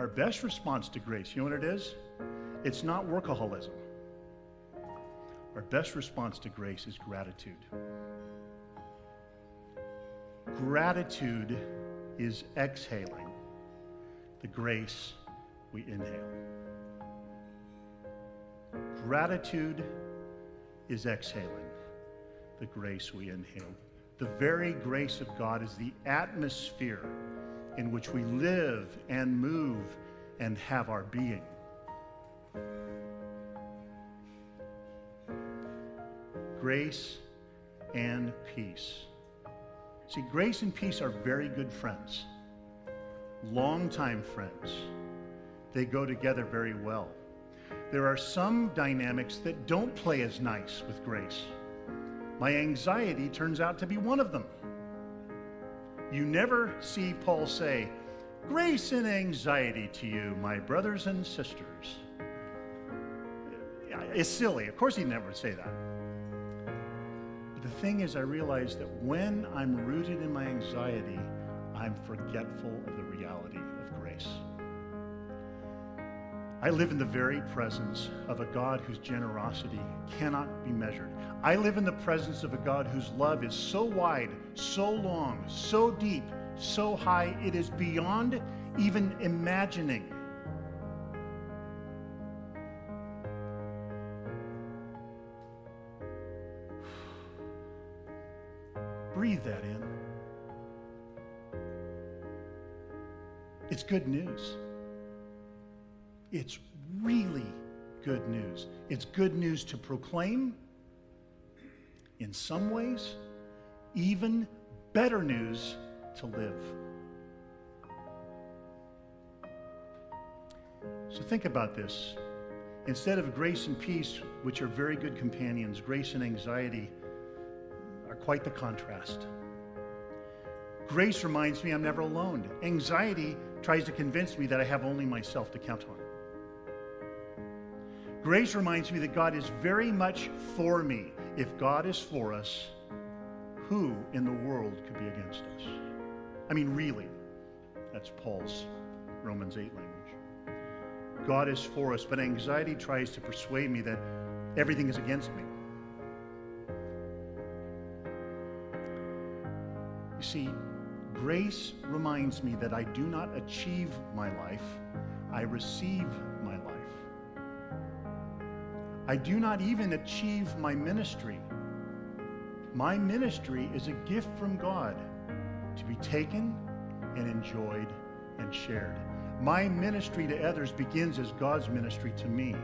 our best response to grace, you know what it is? It's not workaholism. Our best response to grace is gratitude. Gratitude is exhaling the grace we inhale. Gratitude is exhaling the grace we inhale. The very grace of God is the atmosphere in which we live and move and have our being. Grace and peace. See, grace and peace are very good friends, longtime friends. They go together very well. There are some dynamics that don't play as nice with grace. My anxiety turns out to be one of them. You never see Paul say, "Grace and anxiety to you, my brothers and sisters." It's silly. Of course he'd never say that. But the thing is, I realize that when I'm rooted in my anxiety, I'm forgetful of the reality of grace. I live in the very presence of a God whose generosity cannot be measured. I live in the presence of a God whose love is so wide, so long, so deep, so high, it is beyond even imagining. Breathe that in. It's good news. It's really good news. It's good news to proclaim. In some ways, even better news to live. So think about this. Instead of grace and peace, which are very good companions, grace and anxiety are quite the contrast. Grace reminds me I'm never alone. Anxiety tries to convince me that I have only myself to count on. Grace reminds me that God is very much for me. If God is for us, who in the world could be against us? I mean, really. That's Paul's Romans 8 language. God is for us, but anxiety tries to persuade me that everything is against me. You see, grace reminds me that I do not achieve my life, I receive my life. I do not even achieve my ministry. My ministry is a gift from God to be taken and enjoyed and shared. My ministry to others begins as God's ministry to me.